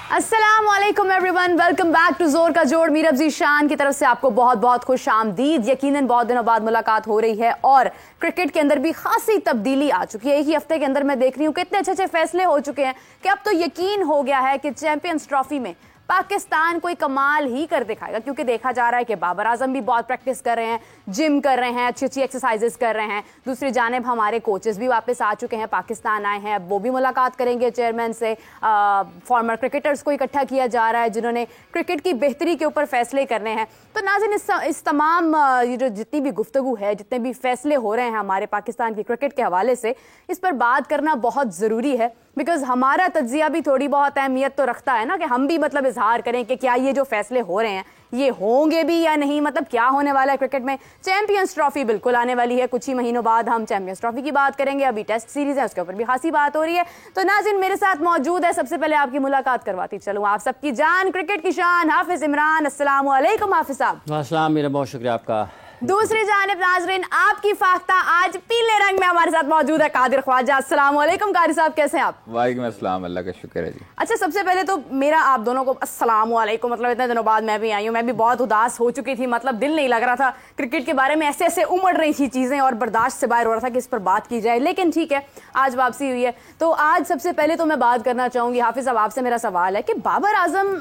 अस्सलामुअलैकुम everyone, welcome back to जोर का जोड़। मीर अफजी शान की तरफ से आपको बहुत बहुत खुश आमदीद। यकीनन बहुत दिनों बाद मुलाकात हो रही है और क्रिकेट के अंदर भी खासी तब्दीली आ चुकी है। एक ही हफ्ते के अंदर मैं देख रही हूँ कितने अच्छे अच्छे फैसले हो चुके हैं कि अब तो यकीन हो गया है कि चैंपियंस ट्रॉफी में पाकिस्तान कोई कमाल ही कर दिखाएगा, क्योंकि देखा जा रहा है कि बाबर आजम भी बहुत प्रैक्टिस कर रहे हैं, जिम कर रहे हैं, अच्छी अच्छी एक्सरसाइजेस कर रहे हैं। दूसरी जानिब हमारे कोचेस भी वापस आ चुके हैं, पाकिस्तान आए हैं, अब वो भी मुलाकात करेंगे चेयरमैन से। फॉर्मर क्रिकेटर्स को इकट्ठा किया जा रहा है जिन्होंने क्रिकेट की बेहतरी के ऊपर फैसले करने हैं। तो नाज़रीन, इस तमाम ये जो जितनी भी गुफ्तगू है, जितने भी फैसले हो रहे हैं हमारे पाकिस्तान की क्रिकेट के हवाले से, इस पर बात करना बहुत ज़रूरी है। बिकॉज हमारा तज्जिया भी थोड़ी बहुत अहमियत तो रखता है ना, कि हम भी मतलब इजहार करें कि क्या ये जो फैसले हो रहे हैं ये होंगे भी या नहीं, मतलब क्या होने वाला है क्रिकेट में। चैंपियंस ट्रॉफी बिल्कुल आने वाली है, कुछ ही महीनों बाद हम चैंपियंस ट्रॉफी की बात करेंगे। अभी टेस्ट सीरीज है, उसके ऊपर भी खासी बात हो रही है। तो नाज़रीन मेरे साथ मौजूद है, सबसे पहले आपकी मुलाकात करवाती चलूँ आप सबकी जान, क्रिकेट की शान हाफिज इमरान। अस्सलाम वालेकुम हाफिज साहब। अस्सलाम, मेरा बहुत शुक्रिया आपका। दूसरी जानिब नाज़रीन आपकी फाख्ता आज पीले रंग में हमारे साथ मौजूद है कादिर ख्वाजा। अस्सलाम वालेकुम कादिर साहब, कैसे हैं आप? वालेकुम अस्सलाम, अल्लाह का शुक्र है जी। अच्छा, सबसे पहले तो मेरा आप दोनों को अस्सलाम वालेकुम। मतलब इतने दिनों बाद मैं भी आई हूँ, मैं भी बहुत उदास हो चुकी थी, मतलब दिल नहीं लग रहा था। क्रिकेट के बारे में ऐसे ऐसे उमड़ रही थी चीज़ें और बर्दाश्त से बाहर हो रहा था कि इस पर बात की जाए, लेकिन ठीक है आज वापसी हुई है। तो आज सबसे पहले तो मैं बात करना चाहूँगी हाफिज साहब, आपसे मेरा सवाल है कि बाबर आजम,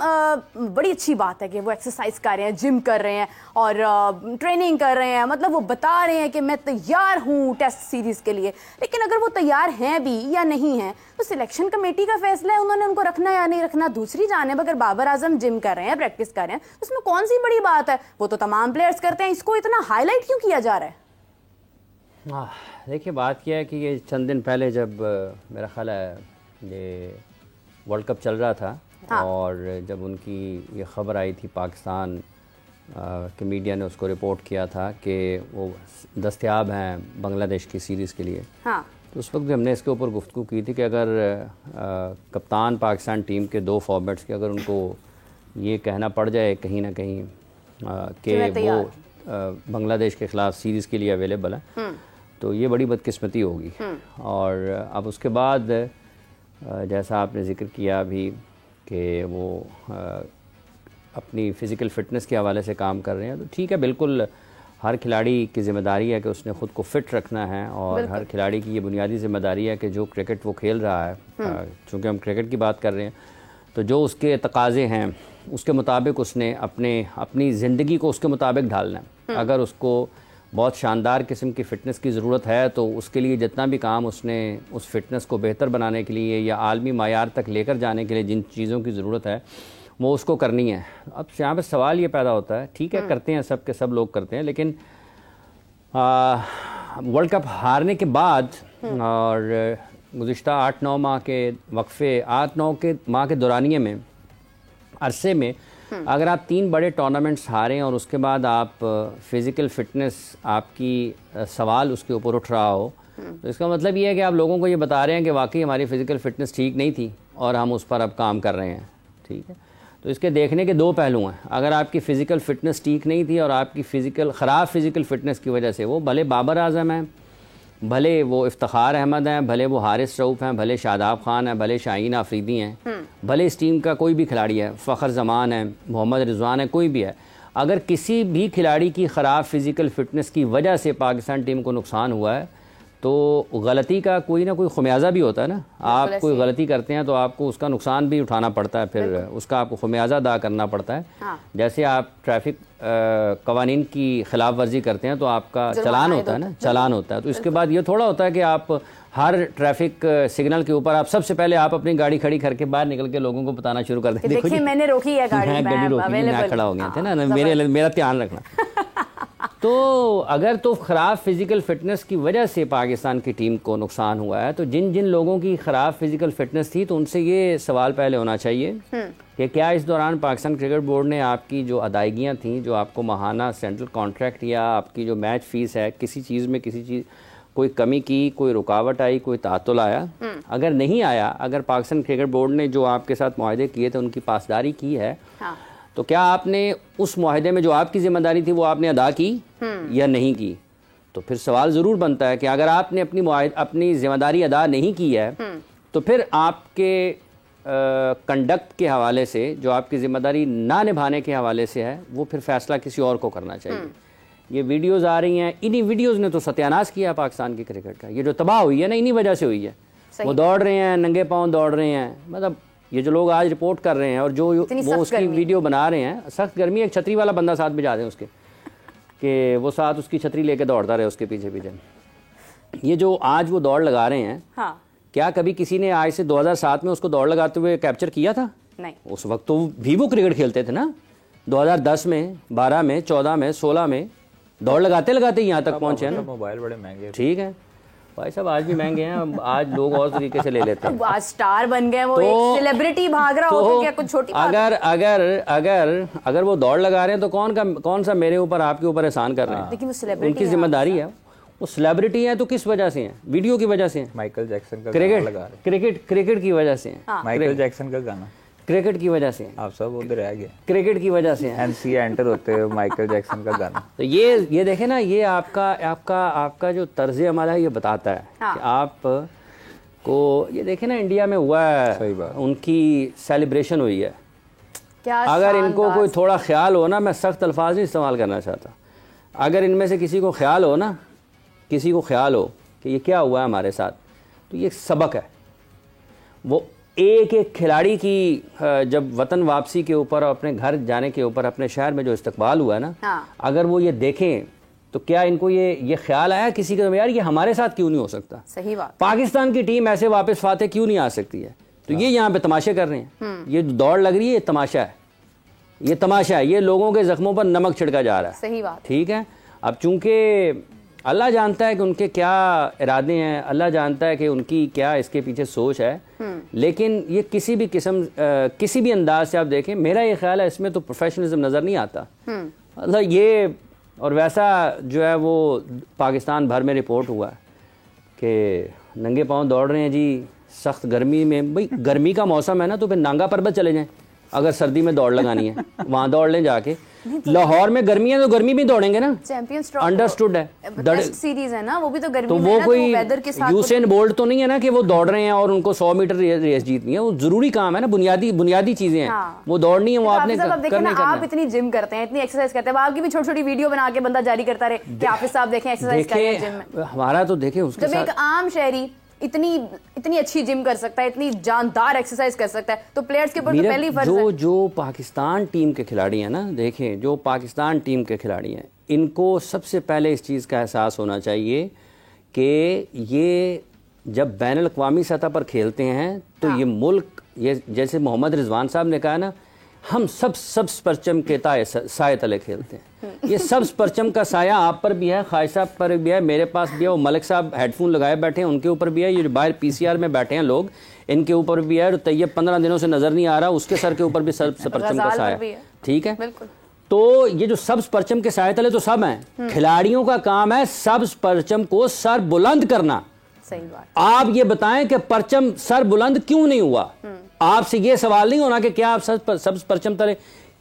बड़ी अच्छी बात है कि वो एक्सरसाइज कर रहे हैं, जिम कर रहे हैं और ट्रेनिंग कर रहे हैं, मतलब वो बता रहे हैं कि मैं तैयार हूं टेस्ट सीरीज के लिए। लेकिन अगर वो तैयार हैं भी या नहीं हैं तो सिलेक्शन कमेटी का फैसला है उन्होंने उनको रखना या नहीं रखना। दूसरी जानिब अगर बाबर आजम जिम कर रहे हैं, प्रैक्टिस कर रहे हैं, तो उसमें कौन सी बड़ी बात है, वो तो तमाम प्लेयर्स करते हैं, इसको इतना हाईलाइट क्यों किया जा रहा है? देखिए, बात क्या है कि ये चंद दिन पहले जब मेरा ख्याल है ये वर्ल्ड कप चल रहा था, हाँ। और जब उनकी ये ख़बर आई थी पाकिस्तान कि मीडिया ने उसको रिपोर्ट किया था कि वो दस्तयाब हैं बांग्लादेश की सीरीज़ के लिए, हाँ। तो उस वक्त भी हमने इसके ऊपर गुफ्तगू की थी कि अगर कप्तान पाकिस्तान टीम के 2 फॉर्मेट्स के अगर उनको ये कहना पड़ जाए कहीं ना कहीं कि वो बांग्लादेश के ख़िलाफ़ सीरीज़ के लिए अवेलेबल है, तो ये बड़ी बदकिस्मती होगी। और अब उसके बाद जैसा आपने ज़िक्र किया अभी कि वो अपनी फ़िज़िकल फ़िटनेस के हवाले से काम कर रहे हैं, तो ठीक है, बिल्कुल हर खिलाड़ी की ज़िम्मेदारी है कि उसने ख़ुद को फ़िट रखना है, और हर खिलाड़ी की ये बुनियादी ज़िम्मेदारी है कि जो क्रिकेट वो खेल रहा है, चूँकि हम क्रिकेट की बात कर रहे हैं, तो जो उसके तकाज़े हैं उसके मुताबिक उसने अपनी ज़िंदगी को उसके मुताबिक ढालना है। अगर उसको बहुत शानदार किस्म की फ़िटनेस की ज़रूरत है तो उसके लिए जितना भी काम उसने उस फ़िटनेस को बेहतर बनाने के लिए या आलमी मायार तक लेकर जाने के लिए जिन चीज़ों की ज़रूरत है वो उसको करनी है। अब यहाँ पर सवाल ये पैदा होता है, ठीक है करते हैं सब के सब लोग करते हैं, लेकिन वर्ल्ड कप हारने के बाद और गुज़िश्ता 8-9 माह के वक्फे, 8-9 माह के दौरानिए में अरसे में अगर आप 3 बड़े टूर्नामेंट्स हारें और उसके बाद आप फ़िज़िकल फ़िटनेस आपकी सवाल उसके ऊपर उठ रहा हो, तो इसका मतलब ये है कि आप लोगों को ये बता रहे हैं कि वाकई हमारी फ़िज़िकल फ़िटनेस ठीक नहीं थी और हम उस पर अब काम कर रहे हैं। ठीक है, तो इसके देखने के 2 पहलू हैं। अगर आपकी फ़िज़िकल फ़िटनेस ठीक नहीं थी और आपकी ख़राब फ़िज़िकल फ़िटनेस की वजह से, वो भले बाबर आजम हैं, भले वो इफ्तिखार अहमद हैं, भले वो हारिस रऊफ़ हैं, भले शादाब खान हैं, भले शाहीन आफरीदी हैं, भले इस टीम का कोई भी खिलाड़ी है, फ़खर जमान है, मोहम्मद रिजवान है, कोई भी है, अगर किसी भी खिलाड़ी की ख़राब फ़िज़िकल फ़िटनेस की वजह से पाकिस्तान टीम को नुकसान हुआ है तो गलती का कोई ना कोई ख़मियाज़ा भी होता है ना। आप कोई गलती करते हैं तो आपको उसका नुकसान भी उठाना पड़ता है, फिर उसका आपको ख़मियाज़ा अदा करना पड़ता है। हाँ। जैसे आप ट्रैफिक कवानीन की खिलाफ वर्जी करते हैं तो आपका चलान होता है ना, चलान होता है। तो इसके बाद ये थोड़ा होता है कि आप हर ट्रैफिक सिग्नल के ऊपर आप सबसे पहले आप अपनी गाड़ी खड़ी करके बाहर निकल के लोगों को बताना शुरू कर दें, देखो मैंने रोकी है गाड़ी, मैं खड़ा हो गया था ना, मेरा ध्यान रखना। तो अगर तो ख़राब फ़िज़िकल फ़िटनेस की वजह से पाकिस्तान की टीम को नुकसान हुआ है, तो जिन जिन लोगों की ख़राब फ़िज़िकल फ़िटनेस थी तो उनसे ये सवाल पहले होना चाहिए कि क्या इस दौरान पाकिस्तान क्रिकेट बोर्ड ने आपकी जो अदायगियाँ थी, जो आपको माहाना सेंट्रल कॉन्ट्रैक्ट या आपकी जो मैच फ़ीस है, किसी चीज़ में किसी चीज़ कोई कमी की, कोई रुकावट आई, कोई तातुल आया? अगर नहीं आया, अगर पाकिस्तान क्रिकेट बोर्ड ने जो आपके साथ मुआहदे किए थे उनकी पासदारी की है, हाँ। तो क्या आपने उस मुआहदे में जो आपकी जिम्मेदारी थी वो आपने अदा की या नहीं की? तो फिर सवाल ज़रूर बनता है कि अगर आपने अपनी जिम्मेदारी अदा नहीं की है तो फिर आपके कंडक्ट के हवाले से, जो आपकी ज़िम्मेदारी ना निभाने के हवाले से है, वो फिर फैसला किसी और को करना चाहिए। ये वीडियोज़ आ रही हैं, इन्हीं वीडियोज़ ने तो सत्यानाश किया पाकिस्तान की क्रिकेट का। ये जो तबाह हुई है ना, इन्हीं वजह से हुई है। वो दौड़ रहे हैं, नंगे पाँव दौड़ रहे हैं, मतलब ये जो लोग आज रिपोर्ट कर रहे हैं और जो वो उसकी वीडियो बना रहे हैं, सख्त गर्मी, एक छतरी वाला बंदा साथ भिजा दें उसके, कि वो साथ उसकी छतरी लेके दौड़ता रहे उसके पीछे पीछे। ये जो आज वो दौड़ लगा रहे हैं, हाँ। क्या कभी किसी ने आज से 2007 में उसको दौड़ लगाते हुए कैप्चर किया था? नहीं। उस वक्त तो भी वो क्रिकेट खेलते थे ना, 2010 में, 12 में, 14 में, 16 में दौड़ लगाते लगाते यहाँ तक पहुंचे हैं ना। मोबाइल बड़े महंगे, ठीक है भाई साहब, आज भी महंगे हैं, आज लोग और तरीके से ले लेते हैं। आज स्टार बन गए, वो एक सेलिब्रिटी भाग रहा हो तो क्या कुछ छोटी बात? अगर वो दौड़ लगा रहे हैं तो कौन सा मेरे ऊपर आपके ऊपर एहसान कर रहे हैं? लेकिन वो सेलिब्रिटी, उनकी जिम्मेदारी है। वो सेलिब्रिटी है तो किस वजह से है? वीडियो की वजह से है। माइकल जैक्सन का क्रिकेट की वजह से है। माइकल जैक्सन का गाना क्रिकेट की वजह से। आप सब उधर रह गए, क्रिकेट की वजह से एनसीए एंटर होते हैं माइकल जैक्सन का गाना। तो ये देखे ना, ये आपका जो तर्ज अमल है ये बताता है कि आप को, ये देखे ना इंडिया में हुआ है, सही बात, उनकी सेलिब्रेशन हुई है। क्या अगर इनको कोई थोड़ा ख्याल हो ना, मैं सख्त अल्फाज नहीं इस्तेमाल करना चाहता, अगर इनमें से किसी को ख्याल हो ना, किसी को ख्याल हो कि ये क्या हुआ है हमारे साथ, तो ये सबक है। वो एक एक खिलाड़ी की जब वतन वापसी के ऊपर और अपने घर जाने के ऊपर अपने शहर में जो इस्तकबाल हुआ है ना, अगर वो ये देखें तो क्या इनको ये ख्याल आया किसी का, यार ये हमारे साथ क्यों नहीं हो सकता? सही बात। पाकिस्तान की टीम ऐसे वापस फाते क्यों नहीं आ सकती है? तो ये यहाँ पे तमाशे कर रहे हैं। ये दौड़ लग रही है, ये तमाशा है, ये तमाशा है, ये लोगों के जख्मों पर नमक छिड़का जा रहा है। सही बात। ठीक है, अब चूंकि अल्लाह जानता है कि उनके क्या इरादे हैं, अल्लाह जानता है कि उनकी क्या इसके पीछे सोच है, लेकिन ये किसी भी किस्म किसी भी अंदाज से आप देखें, मेरा ये ख्याल है इसमें तो प्रोफेशनलिज्म नज़र नहीं आता। मतलब ये और वैसा जो है वो पाकिस्तान भर में रिपोर्ट हुआ कि नंगे पाँव दौड़ रहे हैं जी, सख्त गर्मी में। भाई गर्मी का मौसम है ना, तो फिर नांगा पर्वत चले जाएं, अगर सर्दी में दौड़ लगानी है वहाँ दौड़ लें जाके। लाहौर में गर्मी है तो गर्मी में दौड़ेंगे ना, चैंपियंस अंडरस्टूड है। टेस्ट सीरीज है ना, वो भी तो गर्मी तो में वो है, कोई वेदर के साथ यूसेन बोल्ट तो नहीं है ना कि वो दौड़ रहे हैं और उनको 100 मीटर रेस जीतनी है। वो जरूरी काम है ना, बुनियादी चीजें हैं। वो दौड़नी है, वो आपने करना। आप इतनी जिम करते हैं, इतनी एक्सरसाइज करते हैं, आपकी भी छोटी छोटी वीडियो बना के बंदा जारी करता रहे कि हाफिज साहब देखें एक्सरसाइज कर रहे हैं जिम में। हमारा तो देखें उसके जब एक आम शहरी इतनी अच्छी जिम कर सकता है, इतनी जानदार एक्सरसाइज कर सकता है, तो प्लेयर्स के ऊपर तो पहली फर्ज है। जो पाकिस्तान टीम के खिलाड़ी हैं ना, देखें जो पाकिस्तान टीम के खिलाड़ी हैं, इनको सबसे पहले इस चीज़ का एहसास होना चाहिए कि ये जब बैनुल अक़वामी सतह पर खेलते हैं तो ये मुल्क, ये जैसे मोहम्मद रिजवान साहब ने कहा ना, हम सब सब्ज़ परचम के साए तले खेलते हैं। ये सब्ज़ परचम का साया आप पर भी है, ख्वाहिश साहब पर भी है, मेरे पास भी है, वो मलिक साहब हेडफोन लगाए बैठे हैं उनके ऊपर भी है, ये जो बाहर पीसीआर में बैठे हैं लोग इनके ऊपर भी है, और तैयब 15 दिनों से नज़र नहीं आ रहा, उसके सर के ऊपर भी सब्ज़ परचम का साया। ठीक है, तो ये जो सब्ज़ परचम के साए तले तो सब हैं, खिलाड़ियों का काम है सब्ज़ परचम को सर बुलंद करना। सही बात। आप ये बताएं कि परचम सर बुलंद क्यों नहीं हुआ? आपसे ये सवाल नहीं होना कि क्या आप सब्ज़ परचम तले,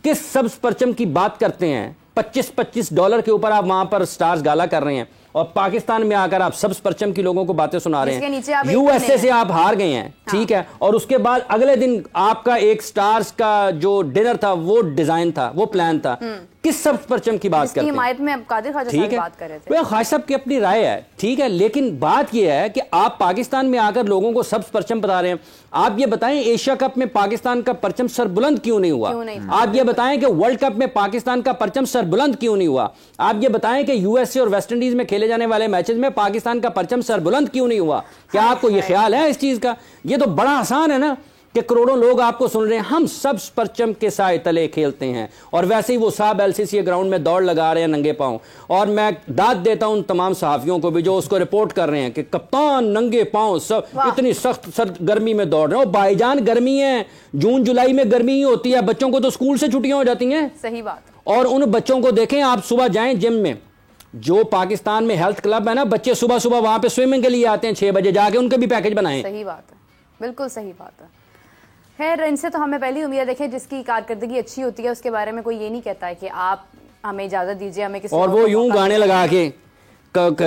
किस सब्ज़ परचम की बात करते हैं? $25 के ऊपर आप वहां पर स्टार्स गाला कर रहे हैं और पाकिस्तान में आकर आप सब्ज़ परचम की लोगों को बातें सुना रहे हैं। यूएसए से आप हार गए हैं, ठीक है, और उसके बाद अगले दिन आपका एक स्टार्स का जो डिनर था वो डिजाइन था, वो प्लान था। किस सब्ज़ परचम की बात करते हैं? हिमायत में कादिर ख्वाजा साहब बात कर रहे थे। वो ख्वाजा साहब की अपनी राय है, ठीक है, लेकिन बात यह है कि आप पाकिस्तान में आकर लोगों को सब्ज़ परचम बता रहे हैं। आप ये बताएं एशिया कप में पाकिस्तान का परचम सर बुलंद क्यों नहीं हुआ? आप ये बताएं कि वर्ल्ड कप में पाकिस्तान का परचम सर बुलंद क्यों नहीं हुआ? आप ये बताएं कि यूएसए और वेस्ट इंडीज में खेले जाने वाले मैचेस में पाकिस्तान का परचम सर बुलंद क्यों नहीं हुआ? क्या आपको ये ख्याल है इस चीज का? ये तो बड़ा आसान है ना कि करोड़ों लोग आपको सुन रहे हैं, हम सब परचम के साए तले खेलते हैं, और वैसे ही वो साहब एलसीसी ग्राउंड में दौड़ लगा रहे हैं नंगे पांव। और मैं दाद देता हूं उन तमाम सहाफियों को भी जो उसको रिपोर्ट कर रहे हैं कि कप्तान नंगे पांव सब इतनी सख्त सर्द गर्मी में दौड़ रहे हो। भाईजान गर्मी है, जून जुलाई में गर्मी ही होती है, बच्चों को तो स्कूल से छुट्टियां हो जाती हैं। सही बात। और उन बच्चों को देखें, आप सुबह जाएं जिम में, जो पाकिस्तान में हेल्थ क्लब है ना, बच्चे सुबह सुबह वहां पे स्विमिंग के लिए आते हैं 6 बजे, जाके उनके भी पैकेज बनाएं। सही बात है, बिल्कुल सही बात है। खैर, इनसे तो हमें पहली उम्मीद देखें जिसकी कारकर्दगी अच्छी होती है उसके बारे में कोई ये नहीं कहता है कि आप हमें इजाजत दीजिए, हमें किसी और वो यूं गाने लगा के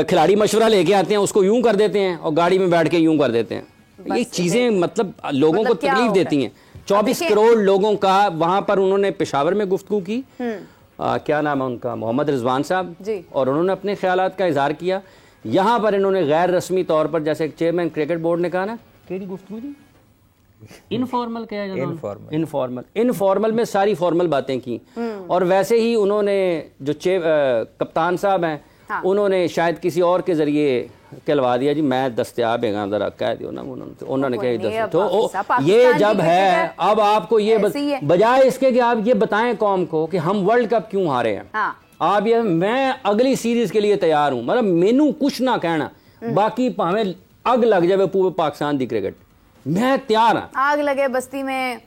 खिलाड़ी मशवरा लेके आते हैं, उसको यूं कर देते हैं और गाड़ी में बैठ के यूं कर देते हैं। ये चीजें मतलब लोगों को मतलब क्या तकलीफ होगा? देती हैं। 24 करोड़ लोगों का वहां पर उन्होंने पेशावर में गुफ्तगू की, क्या नाम है उनका, मोहम्मद रिजवान साहब जी। और उन्होंने अपने ख्यालात का इजहार किया। यहाँ पर इन्होंने गैर रस्मी तौर पर, जैसे चेयरमैन क्रिकेट बोर्ड ने कहा ना, केड़ी गुफ्तगू जी, इनफॉर्मल क्या है, इनफॉर्मल में सारी फॉर्मल बातें की। और वैसे ही उन्होंने जो कप्तान साहब हैं, हाँ। उन्होंने शायद किसी और के जरिए कहलवा दिया जी मैं दस्तयाब है, जरा कह दियो ना, उन्होंने कहा तो ये जब है, अब आपको ये बजाय इसके कि आप ये बताएं कौम को कि हम वर्ल्ड कप क्यों हारे हैं, हाँ। आप ये, मैं अगली सीरीज के लिए तैयार हूं, मतलब मेनू कुछ ना कहना, बाकी भावें अग लग जाए पूरे पाकिस्तान दी क्रिकेट, मैं तैयार हूं। आग लगे बस्ती में,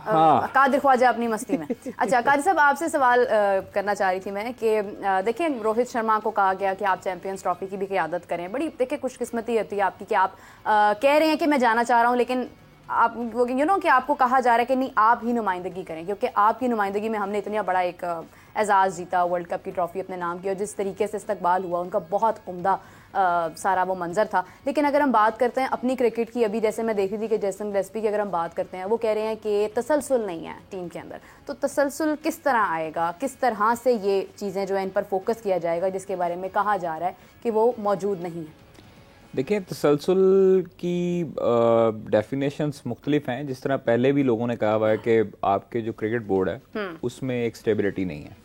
हाँ। कादिर ख्वाजा अपनी मस्ती में। अच्छा कादिर साहब, आपसे सवाल करना चाह रही थी मैं कि देखिए रोहित शर्मा को कहा गया कि आप चैंपियंस ट्रॉफी की भी क़यादत करें। बड़ी देखिए खुशकिस्मती होती है आपकी कि आप कह रहे हैं कि मैं जाना चाह रहा हूं, लेकिन आप कि आपको कहा जा रहा है कि नहीं आप ही नुमाइंदगी करें, क्योंकि आपकी नुमाइंदगी में हमने इतना बड़ा एक एजाज़ जीता, वर्ल्ड कप की ट्रॉफी अपने नाम की, और जिस तरीके से इस्तकबाल हुआ उनका बहुत उम्दा सारा वो मंजर था। लेकिन अगर हम बात करते हैं अपनी क्रिकेट की, अभी जैसे मैं देख रही थी कि जैसन गिलेस्पी की अगर हम बात करते हैं, वो कह रहे हैं कि तसलसल नहीं है टीम के अंदर, तो तसलसल किस तरह आएगा, किस तरह से ये चीज़ें जो है इन पर फोकस किया जाएगा जिसके बारे में कहा जा रहा है कि वो मौजूद नहीं है। देखिए तसलसल की डेफिनेशंस मुख्तलिफ हैं। जिस तरह पहले भी लोगों ने कहा हुआ है कि आपके जो क्रिकेट बोर्ड है उसमें एक स्टेबिलिटी नहीं है।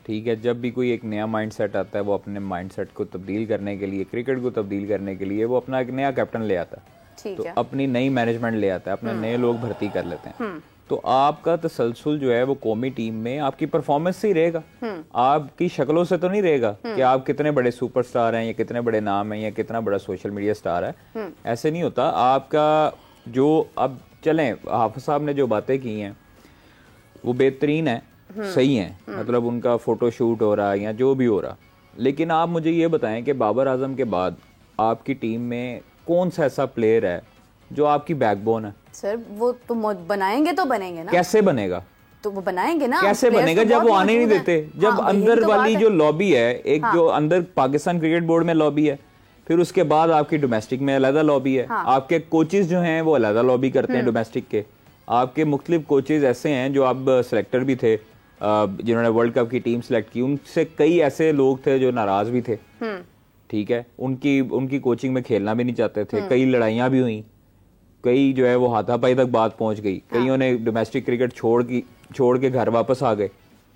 ठीक है, जब भी कोई एक नया माइंडसेट आता है वो अपने माइंडसेट को तब्दील करने के लिए, क्रिकेट को तब्दील करने के लिए वो अपना एक नया कैप्टन ले आता है, तो अपनी नई मैनेजमेंट ले आता है, अपने नए लोग भर्ती कर लेते हैं। तो आपका तसलसल जो है वो कौमी टीम में आपकी परफॉर्मेंस से ही रहेगा, आपकी शक्लों से तो नहीं रहेगा कि आप कितने बड़े सुपरस्टार हैं या कितने बड़े नाम हैं या कितना बड़ा सोशल मीडिया स्टार है। ऐसे नहीं होता। आपका जो, अब चलें, हाफिज साहब ने जो बातें की हैं वो बेहतरीन है, सही है, मतलब उनका फोटो शूट हो रहा है या जो भी हो रहा, लेकिन आप मुझे ये बताएं कि बाबर आजम के बाद आपकी टीम में कौन सा ऐसा प्लेयर है जो आपकी बैकबोन है? सर वो तो बनाएंगे तो बनेंगे ना। कैसे बनेगा? तो वो बनाएंगे ना। कैसे बनेगा जब वो आने नहीं देते? जब अंदर वाली जो लॉबी है, एक जो अंदर पाकिस्तान क्रिकेट बोर्ड में लॉबी है, फिर उसके बाद आपकी डोमेस्टिक में अलग लॉबी है, आपके कोचेस जो हैं वो अलग लॉबी करते हैं डोमेस्टिक के। आपके मुख्तलिफ कोचेस ऐसे हैं जो अब सिलेक्टर भी थे, जिन्होंने वर्ल्ड कप की टीम सिलेक्ट की, उनसे कई ऐसे लोग थे जो नाराज भी थे। ठीक है, उनकी कोचिंग में खेलना भी नहीं चाहते थे, कई लड़ाइयां भी हुई, कई जो है वो हाथापाई तक बात पहुंच गई, कईयों ने डोमेस्टिक क्रिकेट छोड़ के घर वापस आ गए,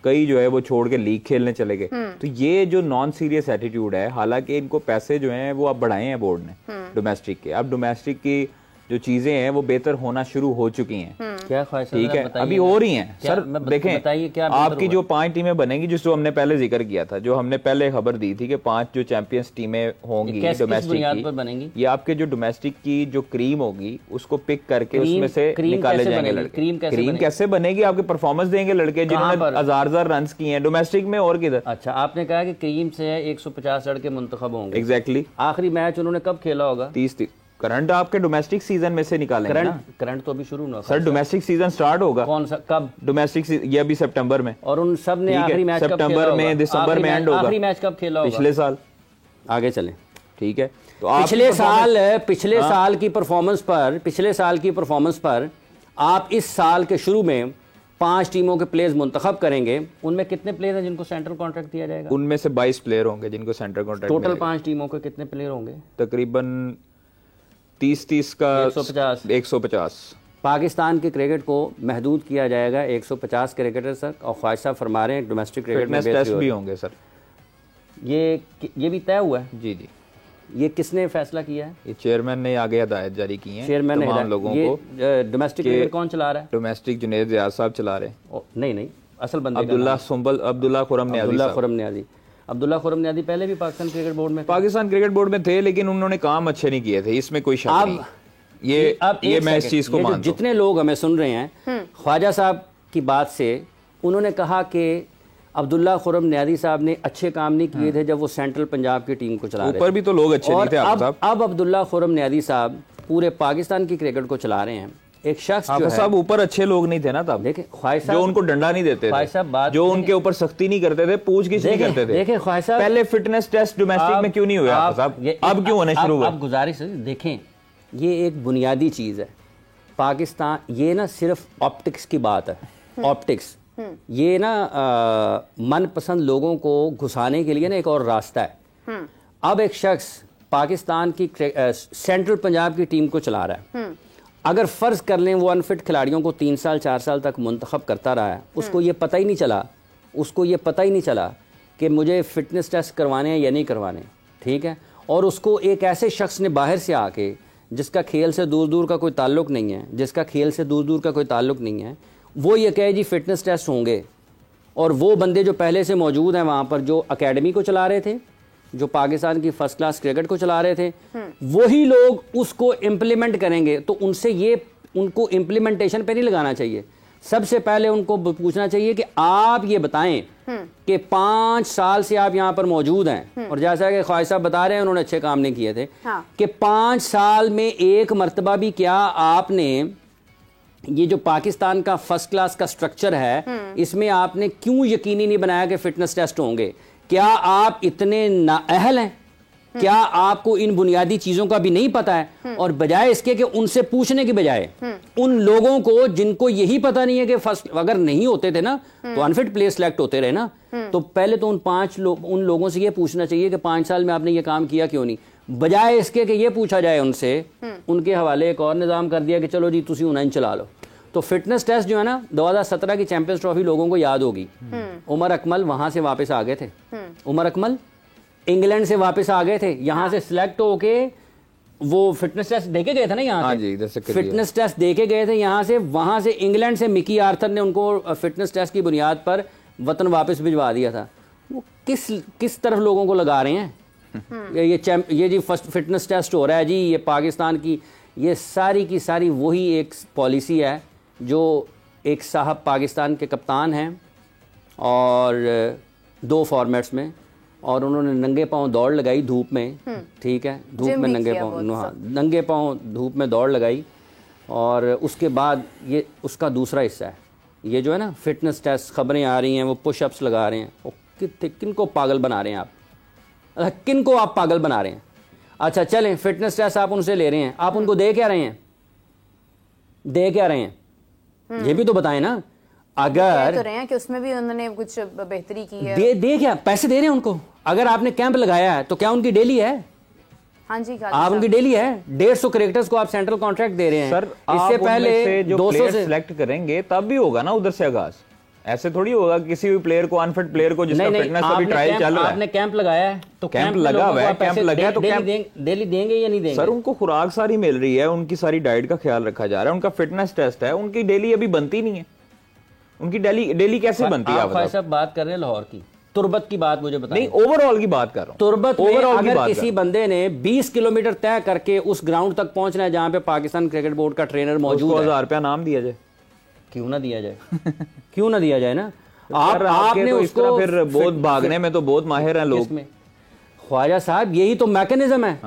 कई जो है वो छोड़ के लीग खेलने चले गए। तो ये जो नॉन सीरियस एटीट्यूड है, हालांकि इनको पैसे जो हैं वो अब बढ़ाए हैं बोर्ड ने डोमेस्टिक के, अब डोमेस्टिक की जो चीजें हैं वो बेहतर होना शुरू हो चुकी हैं। क्या ठीक है, अभी हो रही हैं सर। देखें आपकी जो 5 टीमें बनेंगी, जिसको हमने पहले जिक्र किया था, जो हमने पहले खबर दी थी कि 5 जो चैंपियंस टीमें होंगी डोमेस्टिक की, ये आपके जो डोमेस्टिक की जो क्रीम होगी उसको पिक करके उसमें से निकाले जाएंगे लड़के। क्रीम कैसे बनेगी? आपके परफॉर्मेंस देंगे लड़के जिन्होंने हजार रन किए हैं डोमेस्टिक में, और किधर? अच्छा, आपने कहा कि क्रीम से 150 लड़के मुंतखब होंगे। एग्जैक्टली। आखिरी मैच उन्होंने कब खेला होगा? 30। करंट आपके डोमेस्टिक सीजन में से निकालेंगे ना। करंट तो अभी शुरू ना सर, डोमेस्टिक सीजन स्टार्ट होगा। कौन सा, कब? डोमेस्टिक ये अभी सितंबर में, और उन सब ने आखिरी मैच सितंबर में, दिसंबर में एंड होगा। आखिरी मैच कब खेला होगा? पिछले साल। आगे चलें। ठीक है, तो पिछले साल की परफॉर्मेंस पर आप इस साल के शुरू में 5 टीमों के प्लेयर्स मुंतखब करेंगे, उनमें कितने प्लेयर हैं जिनको सेंट्रल कॉन्ट्रैक्ट दिया जाएगा? उनमें से 22 प्लेयर होंगे जिनको सेंट्रल कॉन्ट्रैक्ट। टोटल 5 टीमों के कितने प्लेयर होंगे? तकरीबन 30 का 150। पाकिस्तान के क्रिकेट को महदूद किया जाएगा 150 क्रिकेटर सर, और ख्वाहिशा फरमा रहे हैं डोमेस्टिक क्रिकेट में टेस्ट भी होंगे सर। ये भी तय हुआ है? जी। ये किसने फैसला किया है? ये चेयरमैन ने आगे हिदायत जारी की है चेयरमैन ने तमाम लोगों को। डोमेस्टिक क्रिकेट कौन चला रहा है? डोमेस्टिक जुनैद रियाज साहब चला रहे हैं। नहीं, असल बंदे अब्दुल्ला खुरम न्याजी। अब्दुल्ला खुरम न्याजी पहले भी पाकिस्तान क्रिकेट बोर्ड में थे, लेकिन उन्होंने काम अच्छे नहीं किए थे, इसमें कोई शक नहीं। ये मैं इस चीज को मानता हूं। जितने लोग हमें सुन रहे हैं, ख्वाजा साहब की बात से उन्होंने कहा कि अब्दुल्ला खुरम न्याजी साहब ने अच्छे काम नहीं किए थे जब वो सेंट्रल पंजाब की टीम को चला रहे थे। ऊपर भी तो लोग अच्छे नहीं थे अब अब्दुल्ला खुरम न्याजी साहब पूरे पाकिस्तान की क्रिकेट को चला रहे हैं। एक शख्स जो है, सब ऊपर अच्छे लोग नहीं थे ना तब। देखें ख्वाहिश साहब जो उनको डंडा नहीं देते थे, जो उनके ऊपर सख्ती नहीं करते थे, पूछगिछ नहीं करते थे। देखें ख्वाहिश साहब, पहले फिटनेस टेस्ट डोमेस्टिक में क्यों नहीं हुआ? अब क्यों होने शुरू हुए? अब गुजारिश देखें, ये एक बुनियादी चीज़ है। पाकिस्तान, ये ना सिर्फ ऑप्टिक्स की बात है, ऑप्टिक्स, ये ना मनपसंद लोगों को घुसाने के लिए ना एक और रास्ता है। अब एक शख्स पाकिस्तान की सेंट्रल पंजाब की टीम को चला रहा है, अगर फ़र्ज कर लें वो अनफिट खिलाड़ियों को 3 साल 4 साल तक मुंतखब करता रहा है, उसको ये पता ही नहीं चला कि मुझे फ़िटनेस टेस्ट करवाने हैं या नहीं करवाने, ठीक है। और उसको एक ऐसे शख्स ने बाहर से आके, जिसका खेल से दूर दूर का कोई ताल्लुक़ नहीं है, वो ये कहे जी फ़िटनेस टेस्ट होंगे, और वो बंदे जो पहले से मौजूद हैं वहाँ पर, जो अकेडमी को चला रहे थे, जो पाकिस्तान की फर्स्ट क्लास क्रिकेट को चला रहे थे, वही लोग उसको इम्प्लीमेंट करेंगे। तो उनको इम्प्लीमेंटेशन पे नहीं लगाना चाहिए, सबसे पहले उनको पूछना चाहिए कि आप ये बताएं कि 5 साल से आप यहाँ पर मौजूद हैं, और जैसा कि ख्वाहिश साहब बता रहे हैं उन्होंने अच्छे काम नहीं किए थे, कि 5 साल में एक मर्तबा भी क्या आपने ये जो पाकिस्तान का फर्स्ट क्लास का स्ट्रक्चर है, इसमें आपने क्यों यकीनी नहीं बनाया कि फिटनेस टेस्ट होंगे? क्या आप इतने नाअहल हैं? क्या आपको इन बुनियादी चीजों का भी नहीं पता है? और बजाय इसके कि उनसे पूछने की बजाय उन लोगों को जिनको यही पता नहीं है कि फर्स्ट, अगर नहीं होते थे ना तो अनफिट प्लेयर सिलेक्ट होते रहे ना, तो पहले तो उन लोगों से ये पूछना चाहिए कि 5 साल में आपने ये काम किया क्यों नहीं, बजाय इसके कि ये पूछा जाए उनसे, उनके हवाले एक और निज़ाम कर दिया कि चलो जी तुसी उन्हें चला लो। तो फिटनेस टेस्ट जो है ना, 2017 की चैंपियंस ट्रॉफी लोगों को याद होगी, उमर अकमल वहां से वापस आ गए थे, उमर अकमल इंग्लैंड से वापस आ गए थे, यहां से सिलेक्ट होके वो फिटनेस टेस्ट देके गए थे ना, यहाँ से फिटनेस टेस्ट देके गए थे यहाँ से, वहां से इंग्लैंड से मिकी आर्थर ने उनको फिटनेस टेस्ट की बुनियाद पर वतन वापस भिजवा दिया था। वो किस तरफ लोगों को लगा रहे हैं? ये जी फर्स्ट फिटनेस टेस्ट हो रहा है जी, ये पाकिस्तान की ये सारी की सारी वही एक पॉलिसी है जो एक साहब पाकिस्तान के कप्तान हैं और 2 फॉर्मेट्स में, और उन्होंने नंगे पांव दौड़ लगाई धूप में, ठीक है, धूप में नंगे पांव धूप में दौड़ लगाई, और उसके बाद ये उसका दूसरा हिस्सा है, ये जो है ना फिटनेस टेस्ट, खबरें आ रही हैं वो पुशअप्स लगा रहे हैं, वो किन को पागल बना रहे हैं आप, किन को आप पागल बना रहे हैं? अच्छा चलें, फिटनेस टेस्ट आप उनसे ले रहे हैं, आप उनको दे क्या रहे हैं? ये भी तो बताएं ना। अगर तो रहे हैं कि उसमें भी उन्होंने कुछ बेहतरी की है, दे क्या पैसे दे रहे हैं उनको? अगर आपने कैंप लगाया है तो क्या उनकी डेली है? हाँ जी, आप उनकी डेली है। 150 क्रिकेटर्स को आप सेंट्रल कॉन्ट्रैक्ट दे रहे हैं सर, इससे पहले जो 200 से सिलेक्ट करेंगे तब भी होगा ना उधर से आगाज, ऐसे थोड़ी होगा किसी भी प्लेयर को, अनफिट प्लेयर को जिसका फिटनेस अभी ट्रायल चल रहा है। आपने कैंप लगाया है तो कैंप लगा हुआ है, कैंप लगा तो डेली देंगे या नहीं देंगे? सर उनको खुराक सारी मिल रही है, उनकी सारी डाइट का ख्याल रखा जा रहा है, उनका फिटनेस टेस्ट है, उनकी डेली अभी बनती नहीं है, उनकी डेली कैसे बनती है? आप सब बात कर रहे हैं लाहौर की, तुर्बत की बात मुझे बताइए। नहीं, ओवरऑल की बात कर रहा हूं। तुर्बत में अगर किसी बंदे ने 20 किलोमीटर तय करके उस ग्राउंड तक पहुंचना है जहां पे पाकिस्तान क्रिकेट बोर्ड का ट्रेनर मौजूद है, 1000 रुपया नाम दिया जाए, क्यों ना दिया जाए ना। आपने तो उसको फिर बहुत भागने में तो बहुत माहिर हैं लोग। ख्वाजा साहब यही तो मैकेनिज्म है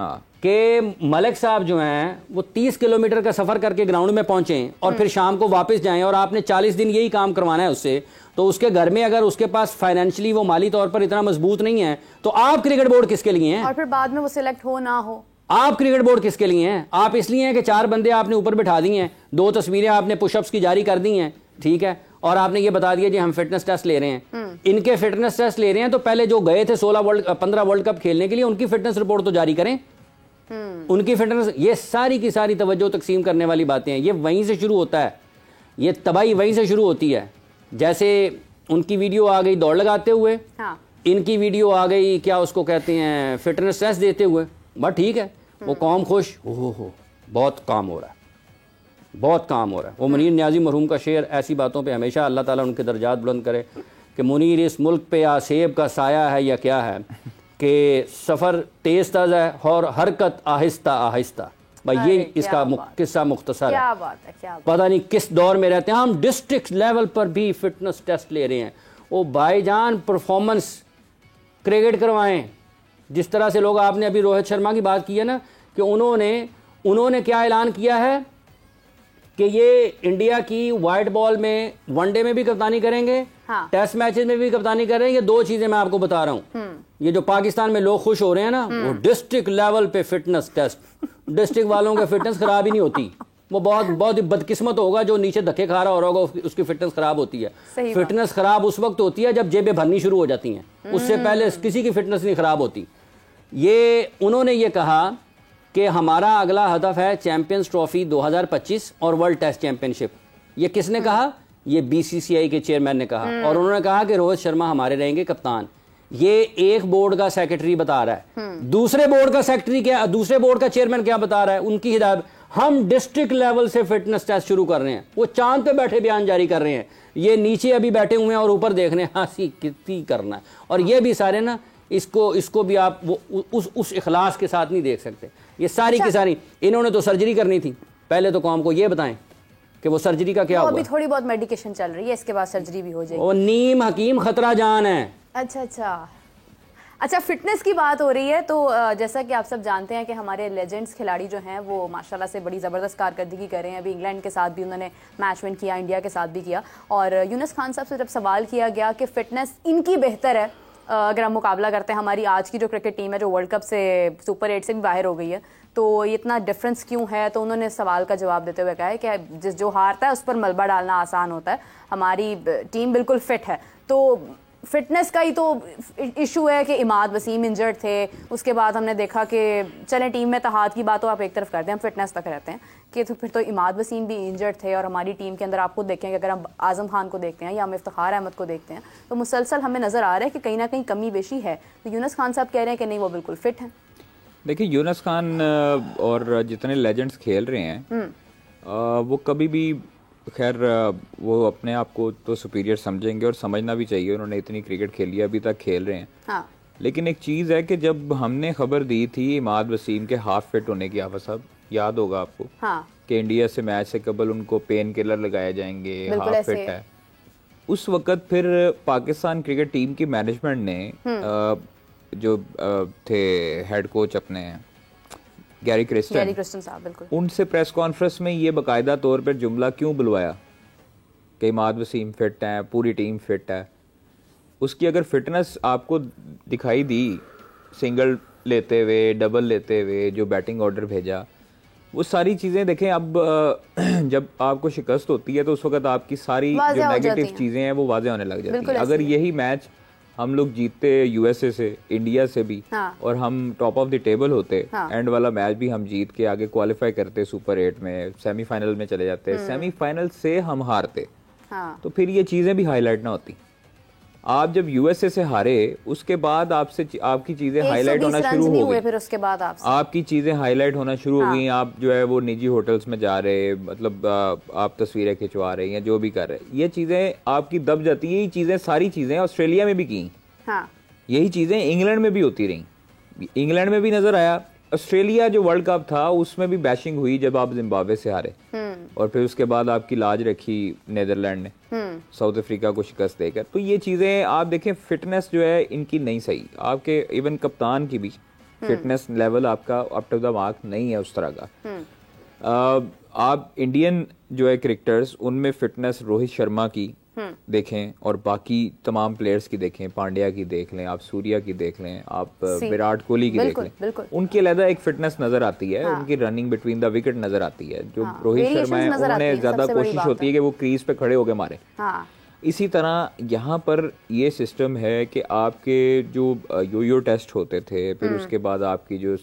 कि मलिक साहब जो हैं वो 30 किलोमीटर का सफर करके ग्राउंड में पहुंचे और फिर शाम को वापस जाएं, और आपने 40 दिन यही काम करवाना है उससे, तो उसके घर में अगर उसके पास फाइनेंशियली वो माली तौर पर इतना मजबूत नहीं है तो आप क्रिकेट बोर्ड किसके लिए हैं? और फिर बाद में वो सिलेक्ट हो ना हो, आप क्रिकेट बोर्ड किसके लिए हैं? आप इसलिए हैं कि 4 बंदे आपने ऊपर बिठा दिए हैं, 2 तस्वीरें आपने पुशअप्स की जारी कर दी हैं, ठीक है, और आपने ये बता दिया जी हम फिटनेस टेस्ट ले रहे हैं। इनके फिटनेस टेस्ट ले रहे हैं तो पहले जो गए थे 15 वर्ल्ड कप खेलने के लिए उनकी फिटनेस रिपोर्ट तो जारी करें, उनकी फिटनेस। ये सारी की सारी तवज्जो तकसीम करने वाली बातें हैं, ये वहीं से शुरू होता है, ये तबाही वहीं से शुरू होती है। जैसे उनकी वीडियो आ गई दौड़ लगाते हुए, इनकी वीडियो आ गई क्या उसको कहते हैं फिटनेस टेस्ट देते हुए, बस ठीक है, वो कौम खुश हो बहुत काम हो रहा है, बहुत काम हो रहा है। वो मुनीर न्याजी मरहूम का शेर ऐसी बातों पे हमेशा अल्लाह ताला उनके दर्जात बुलंद करे कि मुनीर इस मुल्क पे या सेब का साया है या क्या है, कि सफ़र तेज़ तज़ है और हरकत आहिस्ता आहिस्ता। भाई ये इसका किस्सा मुख्तसर है। क्या बात है, क्या बात। पता नहीं किस दौर में रहते हैं, हम डिस्ट्रिक्ट लेवल पर भी फिटनेस टेस्ट ले रहे हैं। ओ भाईजान परफॉर्मेंस क्रिकेट करवाएं, जिस तरह से लोग, आपने अभी रोहित शर्मा की बात की है ना, कि उन्होंने क्या ऐलान किया है कि ये इंडिया की वाइट बॉल में वनडे में भी कप्तानी करेंगे, टेस्ट मैचेस में भी कप्तानी करेंगे। 2 चीजें मैं आपको बता रहा हूं, ये जो पाकिस्तान में लोग खुश हो रहे हैं ना, वो डिस्ट्रिक्ट लेवल पे फिटनेस टेस्ट डिस्ट्रिक्ट वालों की फिटनेस खराब ही नहीं होती। वो बहुत बहुत ही बदकिस्मत होगा जो नीचे धक्के खा रहा होगा, उसकी फिटनेस खराब होती है। फिटनेस खराब उस वक्त होती है जब जेबें भरनी शुरू हो जाती हैं, उससे पहले किसी की फिटनेस नहीं खराब होती। ये उन्होंने ये कहा कि हमारा अगला हदफ है चैंपियंस ट्रॉफी 2025 और वर्ल्ड टेस्ट चैंपियनशिप। ये किसने कहा? ये बीसीसीआई के चेयरमैन ने कहा। और उन्होंने कहा कि रोहित शर्मा हमारे रहेंगे कप्तान। ये एक बोर्ड का सेक्रेटरी बता रहा है, दूसरे बोर्ड का सेक्रेटरी क्या, दूसरे बोर्ड का चेयरमैन क्या बता रहा है? उनकी हिदायत, हम डिस्ट्रिक्ट लेवल से फिटनेस टेस्ट शुरू कर रहे हैं। वो चांद पे बैठे बयान जारी कर रहे हैं, ये नीचे अभी बैठे हुए हैं और ऊपर देख रहे हैं हंसी कितनी करना है। और ये भी सारे ना इसको भी आप वो उस इखलास के साथ नहीं देख सकते। ये सारी की सारी इन्होंने तो सर्जरी करनी थी। पहले तो कौम को ये बताएं कि वो सर्जरी का क्या हुआ। अभी थोड़ी बहुत मेडिकेशन चल रही है, इसके बाद सर्जरी भी हो जाएगी। वो नीम हकीम खतरा जान है। अच्छा, फिटनेस की बात हो रही है तो जैसा कि आप सब जानते हैं कि हमारे लेजेंड्स खिलाड़ी जो हैं वो माशाल्लाह से बड़ी ज़बरदस्त कारकर्दगी कर रहे हैं। अभी इंग्लैंड के साथ भी उन्होंने मैच विन किया, इंडिया के साथ भी किया। और यूनुस खान साहब से जब सवाल किया गया कि फ़िटनेस इनकी बेहतर है अगर हम मुकाबला करते हैं हमारी आज की जो क्रिकेट टीम है जो वर्ल्ड कप से सुपर 8 से भी बाहर हो गई है, तो ये इतना डिफरेंस क्यों है? तो उन्होंने सवाल का जवाब देते हुए कहा है कि जो हारता है उस पर मलबा डालना आसान होता है, हमारी टीम बिल्कुल फिट है। तो फिटनेस का ही तो इशू है कि इमाद वसीम इंजर्ड थे, उसके बाद हमने देखा कि चलें टीम में तहाद की बात तो आप एक तरफ करते हैं, हम फिटनेस तक रहते हैं कि तो फिर तो इमाद वसीम भी इंजर्ड थे। और हमारी टीम के अंदर आप खुद देखें कि अगर हम आज़म खान को देखते हैं या हम इफ्तिखार अहमद को देखते हैं तो मुसलसल हमें नज़र आ रहा है कि कहीं ना कहीं कमी बेशी है। तो यूनुस खान साहब कह रहे हैं कि नहीं वो बिल्कुल फिट हैं। देखिए यूनुस खान और जितने लेजेंड्स खेल रहे हैं वो कभी भी खैर वो अपने आप को तो सुपीरियर समझेंगे और समझना भी चाहिए, उन्होंने इतनी क्रिकेट खेली है, अभी तक खेल रहे हैं। हाँ। लेकिन एक चीज़ है कि जब हमने खबर दी थी इमाद वसीम के हाफ फिट होने की, आफा साहब याद होगा आपको, हाँ। कि इंडिया से मैच से कबल उनको पेन किलर लगाए जाएंगे, हाफ फिट है। उस वक्त फिर पाकिस्तान क्रिकेट टीम की मैनेजमेंट ने जो थे हेड कोच अपने गैरी क्रिस्टन साहब, बिल्कुल, उनसे प्रेस कॉन्फ्रेंस में ये बाकायदा तौर पर जुमला क्यों बुलवाया कि इमाद वसीम फिट है, पूरी टीम फिट है। उसकी अगर फिटनेस आपको दिखाई दी सिंगल लेते हुए, डबल लेते हुए, जो बैटिंग ऑर्डर भेजा, वो सारी चीज़ें देखें। अब जब आपको शिकस्त होती है तो उस वक्त आपकी सारी जो नेगेटिव चीज़ें हैं वो वाज़े होने लग जाती हैं। अगर यही मैच हम लोग जीतते यूएसए से, इंडिया से भी, हाँ। और हम टॉप ऑफ द टेबल होते, हाँ। एंड वाला मैच भी हम जीत के आगे क्वालिफाई करते सुपर 8 में, सेमीफाइनल में चले जाते, सेमीफाइनल से हम हारते, हाँ। तो फिर ये चीज़ें भी हाईलाइट ना होती। आप जब यूएसए से हारे उसके बाद आपकी चीजें हाईलाइट होना शुरू हो गई, फिर उसके बाद आपकी चीजें हाईलाइट होना शुरू हो गई। आप जो है वो निजी होटल्स में जा रहे, मतलब आप तस्वीरें खिंचवा रहे हैं, जो भी कर रहे, ये चीजें आपकी दब जाती है। यही चीजें, सारी चीजें ऑस्ट्रेलिया में भी की, हाँ। यही चीजें इंग्लैंड में भी होती रही, इंग्लैंड में भी नजर आया। ऑस्ट्रेलिया जो वर्ल्ड कप था उसमें भी बैशिंग हुई जब आप जिम्बाब्वे से हारे, और फिर उसके बाद आपकी लाज रखी नीदरलैंड ने साउथ अफ्रीका को शिकस्त देकर। तो ये चीजें आप देखें, फिटनेस जो है इनकी नहीं सही, आपके इवन कप्तान की भी फिटनेस लेवल आपका अप टू द मार्क नहीं है उस तरह का। आप इंडियन जो है क्रिकेटर्स, उनमें फिटनेस रोहित शर्मा की देखें और बाकी तमाम प्लेयर्स की देखें, पांड्या की देख लें, आप सूर्या की देख लें, आप विराट कोहली की देख लें, उनकी अलग एक फिटनेस नजर आती है, हाँ। उनकी रनिंग बिटवीन द विकेट नजर आती है। जो हाँ। रोहित शर्मा है उन्होंने ज्यादा कोशिश होती है कि वो क्रीज पे खड़े होकर मारे, हाँ। इसी तरह यहाँ पर ये सिस्टम है कि आपके जो यो टेस्ट होते थे, फिर उसके बाद आपकी जो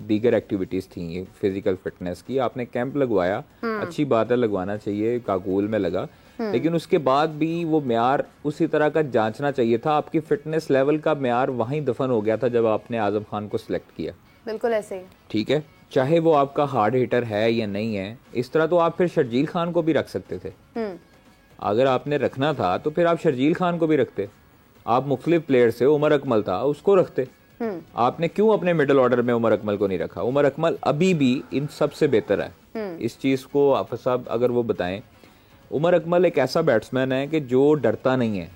दीगर एक्टिविटीज थी फिजिकल फिटनेस की, आपने कैंप लगवाया, अच्छी बात है, लगवाना चाहिए, काबुल में लगा, लेकिन उसके बाद भी वो म्यार उसी तरह का जांचना चाहिए था। आपकी फिटनेस लेवल का म्यार वहीं दफन हो गया था जब आपने आजम खान को सिलेक्ट किया। बिल्कुल ऐसे ही, ठीक है, चाहे वो आपका हार्ड हिटर है या नहीं है। इस तरह तो आप फिर शर्जील खान को भी रख सकते थे, अगर आपने रखना था तो फिर आप शर्जील खान को भी रखते। आप मुख्तलिफ प्लेयर से, उमर अकमल था उसको रखते, आपने क्यों अपने मिडिल ऑर्डर में उमर अकमल को नहीं रखा? उमर अकमल अभी भी इन सबसे बेहतर है। इस चीज को आप साहब अगर वो बताएं, उमर अकमल एक ऐसा बैट्समैन है कि जो डरता नहीं है,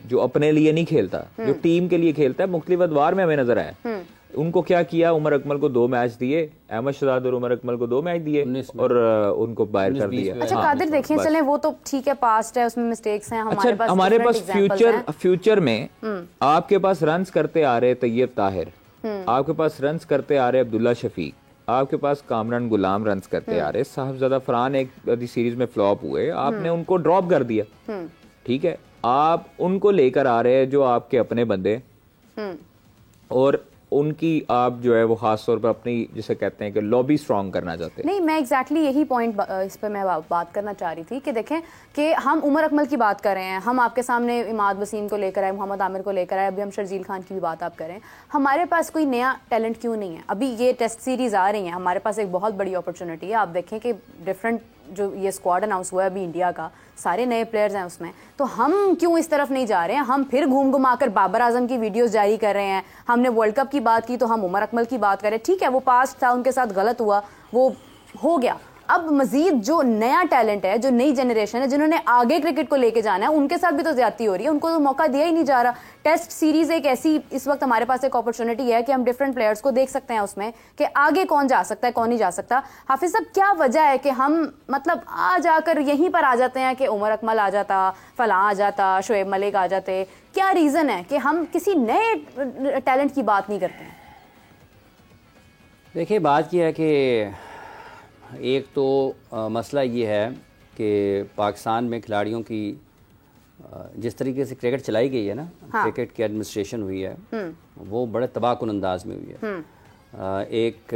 जो अपने लिए नहीं खेलता, जो टीम के लिए खेलता है। मुख्तलिफ अदवार में हमें नजर आया। उनको क्या किया, उमर अकमल को 2 मैच दिए, अहमद शहजाद और उमर अकमल को 2 मैच दिए और उनको बाहर कर दिया। अच्छा कादिर, देखिए चलें वो तो ठीक है, पास्ट है, उसमें मिस्टेक्स हैं। हमारे पास फ्यूचर में आपके पास रन्स करते आ रहे तैयब ताहिर, आपके पास रन्स करते आ रहे अब्दुल्ला शफीक, आपके पास कामरान गुलाम रन्स करते आ रहे, साहबजादा फरहान एक सीरीज में फ्लॉप हुए, आपने उनको ड्रॉप कर दिया, ठीक है, आप उनको लेकर आ रहे हैं जो आपके अपने बंदे, और उनकी आप जो है वो खास तौर पर अपनी जिसे कहते हैं कि लॉबी स्ट्रांग करना चाहते हैं। नहीं, मैं एग्जैक्टली यही पॉइंट इस पर मैं बात करना चाह रही थी कि देखें कि हम उमर अकमल की बात कर रहे हैं, हम आपके सामने इमाद वसीम को लेकर आए, मोहम्मद आमिर को लेकर आए, अभी हम शर्जील खान की भी बात आप करें। हमारे पास कोई नया टैलेंट क्यों नहीं है? अभी ये टेस्ट सीरीज आ रही हैं, हमारे पास एक बहुत बड़ी अपॉर्चुनिटी है। आप देखें कि डिफरेंट जो ये स्क्वाड अनाउंस हुआ है अभी इंडिया का, सारे नए प्लेयर्स हैं उसमें, तो हम क्यों इस तरफ नहीं जा रहे हैं? हम फिर घूम घुमा कर बाबर आजम की वीडियोस जारी कर रहे हैं। हमने वर्ल्ड कप की बात की तो हम उमर अकमल की बात करें, ठीक है वो पास्ट था, उनके साथ गलत हुआ, वो हो गया। अब मजीद जो नया टैलेंट है, जो नई जनरेशन है, जिन्होंने आगे क्रिकेट को लेके जाना है, उनके साथ भी तो ज्यादती हो रही है, उनको तो मौका दिया ही नहीं जा रहा। टेस्ट सीरीज एक ऐसी इस वक्त हमारे पास एक अपॉर्चुनिटी है कि हम डिफरेंट प्लेयर्स को देख सकते हैं उसमें कि आगे कौन जा सकता है, कौन नहीं जा सकता। हाफिज साहब, क्या वजह है कि हम मतलब आ जाकर यहीं पर आ जाते हैं कि उमर अकमल आ जाता, फलां आ जाता, शोएब मलिक आ जाते? क्या रीजन है कि हम किसी नए टैलेंट की बात नहीं करते हैं? देखिए, बात यह है कि एक तो मसला ये है कि पाकिस्तान में खिलाड़ियों की जिस तरीके से क्रिकेट चलाई गई है ना, क्रिकेट की एडमिनिस्ट्रेशन हुई है, वो बड़े तबाहकुन अंदाज में हुई है। एक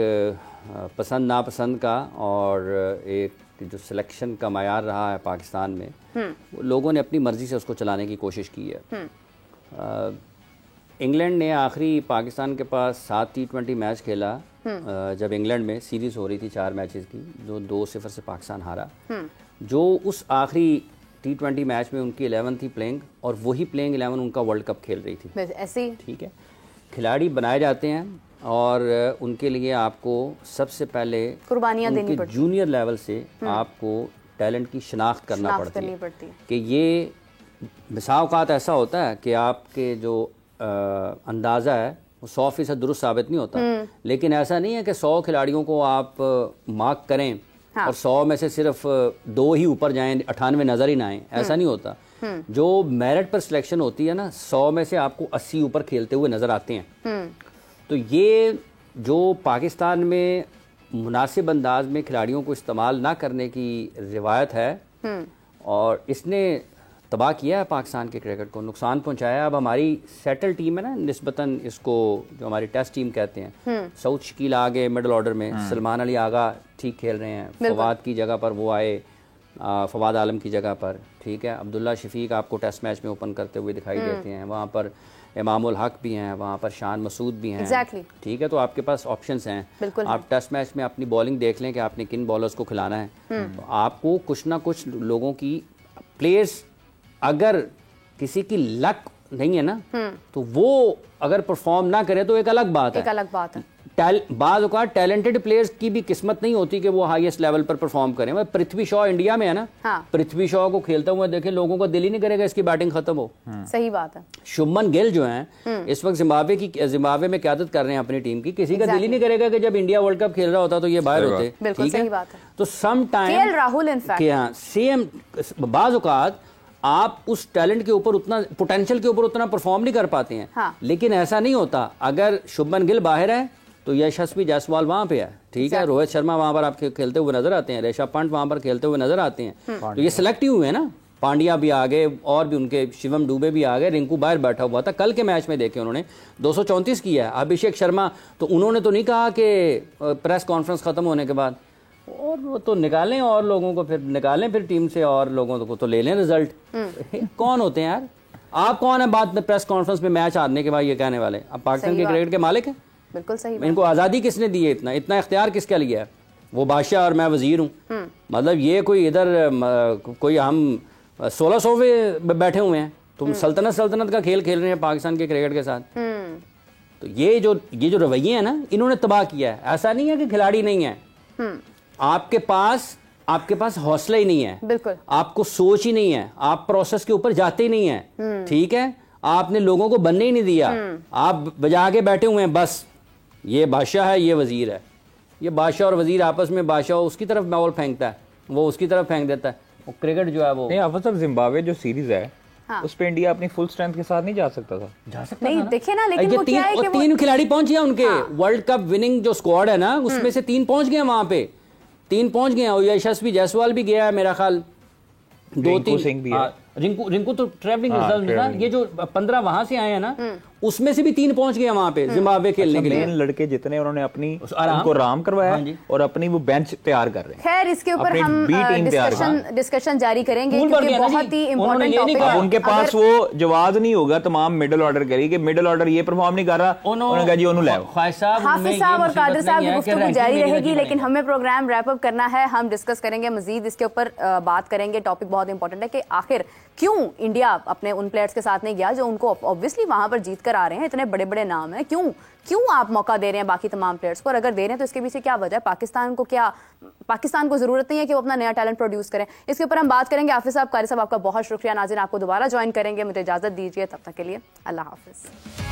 पसंद नापसंद का और एक जो सिलेक्शन का मायार रहा है पाकिस्तान में, लोगों ने अपनी मर्ज़ी से उसको चलाने की कोशिश की है। इंग्लैंड ने आखिरी पाकिस्तान के पास 7 T20 मैच खेला जब इंग्लैंड में सीरीज़ हो रही थी 4 मैचेस की, जो 2-0 से पाकिस्तान हारा। जो उस आखिरी T20 मैच में उनकी 11 थी प्लेइंग, और वही प्लेइंग 11 उनका वर्ल्ड कप खेल रही थी। ऐसे ही ठीक है, खिलाड़ी बनाए जाते हैं और उनके लिए आपको सबसे पहले कुर्बानियाँ देनी पड़ती, जूनियर लेवल से आपको टैलेंट की शिनाख्त करना पड़ती है कि ये मिसाल ऐसा होता है कि आपके जो अंदाज़ा है वो 100% दुरुस्त साबित नहीं होता, लेकिन ऐसा नहीं है कि 100 खिलाड़ियों को आप मार्क करें और 100 में से सिर्फ 2 ही ऊपर जाएं, 98 नज़र ही ना आए, ऐसा नहीं होता। जो मेरिट पर सिलेक्शन होती है ना, 100 में से आपको 80 ऊपर खेलते हुए नज़र आते हैं। तो ये जो पाकिस्तान में मुनासिब अंदाज में खिलाड़ियों को इस्तेमाल ना करने की रिवायत है, और इसने तबाह किया है पाकिस्तान के क्रिकेट को, नुकसान पहुंचाया। अब हमारी सेटल टीम है ना निस्बतन, इसको जो हमारी टेस्ट टीम कहते हैं, सऊद शकील आ गए मिडल ऑर्डर में, सलमान अली आगा ठीक खेल रहे हैं, फवाद की जगह पर वो आए, फवाद आलम की जगह पर, ठीक है, अब्दुल्ला शफीक आपको टेस्ट मैच में ओपन करते हुए दिखाई देते हैं, वहाँ पर इमामुल हक भी हैं, वहाँ पर शान मसूद भी हैं, ठीक है, तो आपके पास ऑप्शंस हैं। आप टेस्ट मैच में अपनी बॉलिंग देख लें कि आपने किन बॉलर्स को खिलाना है। तो आपको कुछ ना कुछ लोगों की प्लेयर्स, अगर किसी की लक नहीं है ना, तो वो अगर परफॉर्म ना करे तो एक अलग बात है। बाज़ औक़ात टैलेंटेड प्लेयर्स की भी किस्मत नहीं होती कि वो हाईएस्ट लेवल पर परफॉर्म करें। पृथ्वी शॉ इंडिया में है ना, पृथ्वी शॉ को खेलता हुआ देखें, लोगों का दिल ही नहीं करेगा इसकी बैटिंग खत्म हो। सही बात है। शुभमन गिल जो हैं इस वक्त जिम्बाब्वे में क़यादत कर रहे हैं अपनी टीम की, किसी का दिल ही नहीं करेगा कि जब इंडिया वर्ल्ड कप खेल रहा होता तो ये बाहर होते। ठीक है, तो some time Rahul in fact same बाज़ औक़ात आप उस टैलेंट के ऊपर उतना, पोटेंशियल के ऊपर उतना परफॉर्म नहीं कर पाते हैं। लेकिन ऐसा नहीं होता, अगर शुभमन गिल बाहर है तो यशस्वी जायसवाल वहां पे है, ठीक है, रोहित शर्मा वहां पर आप खेलते हुए नजर आते हैं, ऋषभ पंत वहां पर खेलते हुए नजर आते हैं। तो ये सिलेक्टिव हुए ना, पांड्या भी आ गए और भी उनके शिवम दुबे भी आ गए, रिंकू बाहर बैठा हुआ था। कल के मैच में देखे उन्होंने 234 किया है। अभिषेक शर्मा तो उन्होंने तो नहीं कहा कि प्रेस कॉन्फ्रेंस खत्म होने के बाद, और वो तो निकालें और लोगों को, फिर निकालें फिर टीम से और लोगों को तो ले लें रिजल्ट। कौन होते हैं यार आप? कौन है बात में प्रेस कॉन्फ्रेंस में मैच हारने के बाद ये कहने वाले? अब पाकिस्तान के क्रिकेट के मालिक हैं। बिल्कुल सही। इनको आज़ादी किसने दी है? इतना इख्तियार किसका लिया है? वो बादशाह और मैं वजीर हूँ। मतलब ये कोई इधर कोई हम 1600 में बैठे हुए हैं, तुम सल्तनत का खेल खेल रहे हैं पाकिस्तान के क्रिकेट के साथ। तो ये जो रवैये हैं ना, इन्होंने तबाह किया है। ऐसा नहीं है कि खिलाड़ी नहीं है, आपके पास हौसला ही नहीं है, बिल्कुल, आपको सोच ही नहीं है, आप प्रोसेस के ऊपर जाते ही नहीं है, ठीक है, आपने लोगों को बनने ही नहीं दिया, आप बजा के बैठे हुए हैं बस। ये बादशाह है, ये वजीर है। ये बादशाह और वजीर आपस में, बादशाह उसकी तरफ बॉल फेंकता है, वो उसकी तरफ फेंक देता है, वो क्रिकेट जो है वो नहीं। आप मतलब जिम्बाब्वे जो सीरीज है उस पे इंडिया अपनी फुल स्ट्रेंथ के साथ नहीं जा सकता था। जा सकता नहीं, देखिए ना, लेकिन वो क्या है कि तीन खिलाड़ी पहुंच गए उनके वर्ल्ड कप विनिंग जो स्क्वाड है ना, उसमें से 3 पहुंच गए वहां पे, 3 पहुंच गए। और यशस्वी जायसवाल भी गया है मेरा ख्याल, 2-3 सिंह भी है। रिंकू तो ट्रैवलिंग रिजल्ट था। ये जो 15 वहां से आए हैं ना, उसमें से भी 3 पहुंच गए वहां पे जिम्बाब्वे खेलने के लिए। लड़के जितने उन्होंने अपनी उनको आराम करवाया और अपनी वो बेंच तैयार कर रहे हैं। खैर, इसके ऊपर हम डिस्कशन जारी करेंगे क्योंकि बहुत ही इंपॉर्टेंट टॉपिक है। उनके पास वो जवाब नहीं होगा तमाम मिडिल ऑर्डर के लिए कि मिडिल ऑर्डर ये परफॉर्म नहीं कर रहा, उन्होंने कहा जी उन्होंने लाओ। हाफिज साहब और कादिर साहब की गुफ्तगू जारी रहेगी, लेकिन हमें प्रोग्राम रैप अप करना है। हम डिस्कस करेंगे मजीद इसके ऊपर, बात करेंगे। टॉपिक बहुत इंपॉर्टेंट है कि आखिर क्यों इंडिया अपने उन प्लेयर्स के साथ नहीं गया जो उनको ऑब्वियसली वहां पर जीत कर आ रहे हैं, इतने बड़े बड़े नाम हैं। क्यों आप मौका दे रहे हैं बाकी तमाम प्लेयर्स को, और अगर दे रहे हैं तो इसके पीछे क्या वजह है? पाकिस्तान को जरूरत नहीं है कि वो अपना नया टैलेंट प्रोड्यूस करें? इसके ऊपर हम बात करेंगे। हाफिज साहब, कारी साहब, आपका बहुत शुक्रिया। नाज़रीन, आपको दोबारा ज्वाइन करेंगे। मुझे इजाजत दीजिए, तब तक के लिए अल्लाह हाफिज।